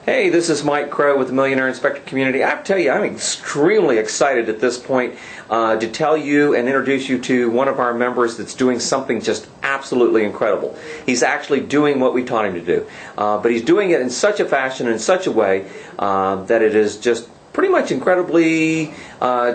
Hey, this is Mike Crow with the Millionaire Inspector Community. I have to tell you, I'm extremely excited at this point to tell you and introduce you to one of our members that's doing something just absolutely incredible. He's actually doing what we taught him to do, but he's doing it in such a fashion, in such a way that it is just pretty much incredibly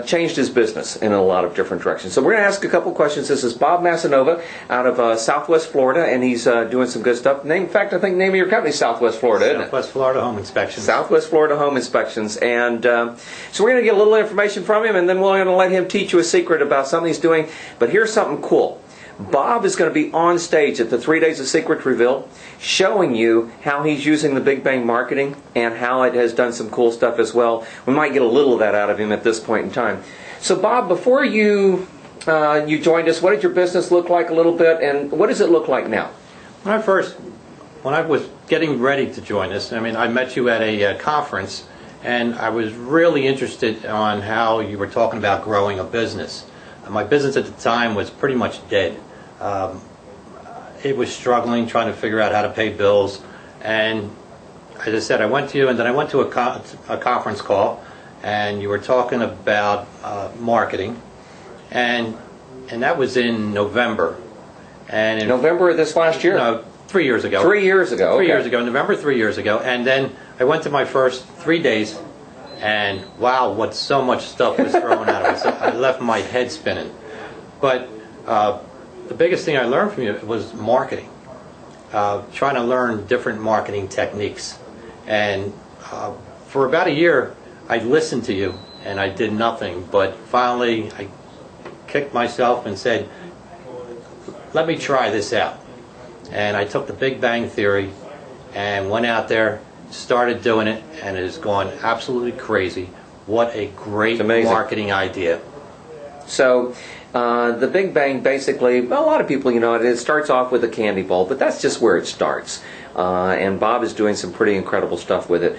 changed his business in a lot of different directions. So we're going to ask a couple questions. This is Bob Massanova out of Southwest Florida, and he's doing some good stuff. In fact, I think the name of your company is Southwest Florida, isn't it? Southwest Florida Home Inspections. Southwest Florida Home Inspections. And so we're going to get a little information from him, and then we're going to let him teach you a secret about something he's doing. But here's something cool. Bob is going to be on stage at the 3 Days of Secret Reveal showing you how he's using the Big Bang marketing and how it has done some cool stuff as well. We might get a little of that out of him at this point in time. So Bob, before you joined us, what did your business look like a little bit, and what does it look like now? When I was getting ready to join us, I met you at a conference, and I was really interested on how you were talking about growing a business. My business at the time was pretty much dead. It was struggling, trying to figure out how to pay bills. And as I said, I went to you, and then I went to a conference call, and you were talking about marketing. And that was in November. And in November of this last year? No, 3 years ago. 3 years ago, okay. 3 years ago, November 3 years ago. And then I went to my first 3 days, and wow, what so much stuff was thrown at us. I left my head spinning. But the biggest thing I learned from you was marketing. Trying to learn different marketing techniques. And for about a year, I listened to you, and I did nothing. But finally, I kicked myself and said, let me try this out. And I took the Big Bang Theory and went out there, started doing it, and it has gone absolutely crazy. What a great marketing idea. So the Big Bang, basically, well, a lot of people, it starts off with a candy bowl, but that's just where it starts. And Bob is doing some pretty incredible stuff with it.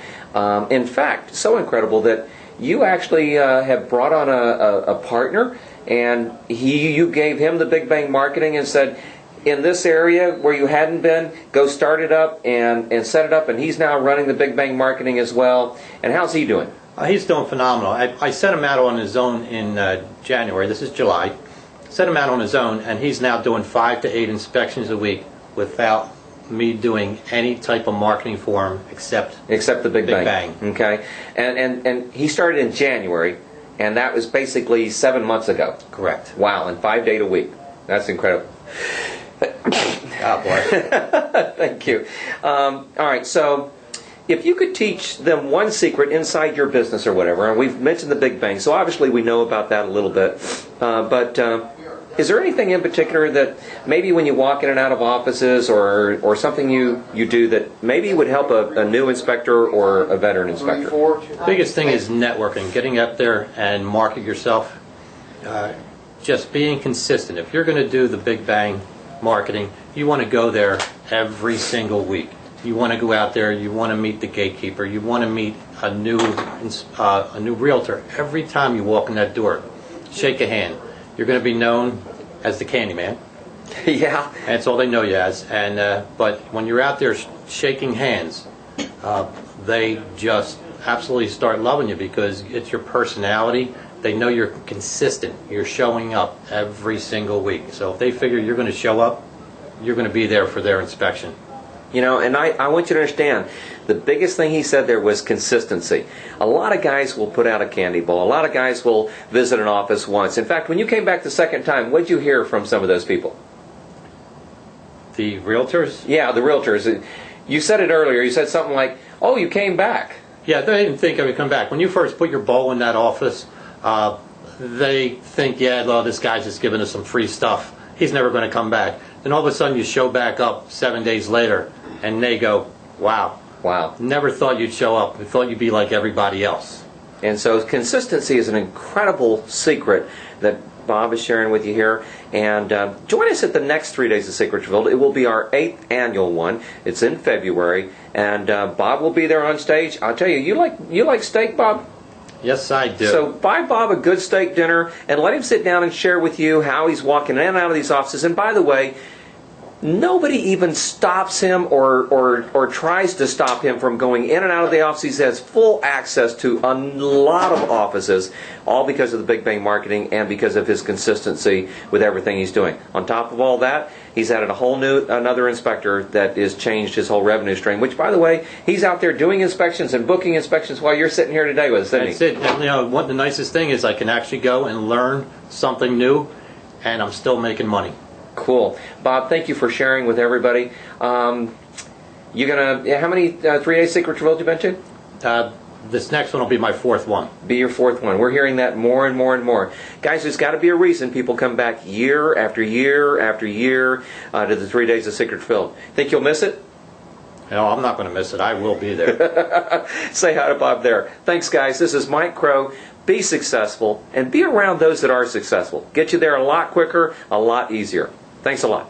In fact, so incredible that you actually have brought on a partner, and you gave him the Big Bang marketing and said, in this area where you hadn't been, go start it up and set it up, and he's now running the Big Bang marketing as well. And how's he doing? He's doing phenomenal. I sent him out on his own in January. This is July. Sent him out on his own, and he's now doing 5 to 8 inspections a week without me doing any type of marketing for him except the Big Bang. Okay. And he started in January, and that was basically 7 months ago. Correct. Wow, and 5 days a week. That's incredible. God bless. Thank you. All right, so if you could teach them one secret inside your business or whatever, and we've mentioned the Big Bang, so obviously we know about that a little bit, but is there anything in particular that maybe when you walk in and out of offices or something you do that maybe would help a new inspector or a veteran inspector? Biggest thing is networking, getting up there and market yourself, just being consistent. If you're going to do the Big Bang marketing, you want to go there every single week. You want to go out there, you want to meet the gatekeeper, you want to meet a new realtor. Every time you walk in that door, shake a hand. You're going to be known as the Candyman. Yeah. That's all they know you as. And but when you're out there shaking hands, they just absolutely start loving you because it's your personality. They know you're consistent. You're showing up every single week. So if they figure you're going to show up, you're going to be there for their inspection. And I want you to understand, the biggest thing he said there was consistency. A lot of guys will put out a candy bowl. A lot of guys will visit an office once. In fact, when you came back the second time, what did you hear from some of those people? The realtors? Yeah, the realtors. You said it earlier. You said something like, oh, you came back. Yeah, they didn't think I would come back. When you first put your bowl in that office, they think, yeah, well, this guy's just giving us some free stuff. He's never going to come back. Then all of a sudden you show back up 7 days later, and they go, wow. Wow. Never thought you'd show up. I thought you'd be like everybody else. And so consistency is an incredible secret that Bob is sharing with you here. And join us at the next 3 Days of Secret Revealed. It will be our 8th annual one. It's in February. And Bob will be there on stage. I'll tell you, you like steak, Bob? Yes, I do. So buy Bob a good steak dinner and let him sit down and share with you how he's walking in and out of these offices. And by the way, Nobody even stops him or tries to stop him from going in and out of the office. He has full access to a lot of offices, all because of the Big Bang marketing and because of his consistency with everything he's doing. On top of all that, he's added a whole new another inspector that has changed his whole revenue stream, which, by the way, he's out there doing inspections and booking inspections while you're sitting here today with us, isn't he? That's it. And, the nicest thing is I can actually go and learn something new, and I'm still making money. Cool. Bob, thank you for sharing with everybody. You're gonna, how many 3-day secret drills you been to? This next one will be my fourth one. Be your fourth one. We're hearing that more and more and more. Guys, there's got to be a reason people come back year after year after year to the 3 days of Secret Filled. Think you'll miss it? No, I'm not going to miss it. I will be there. Say hi to Bob there. Thanks, guys. This is Mike Crow. Be successful and be around those that are successful. Get you there a lot quicker, a lot easier. Thanks a lot.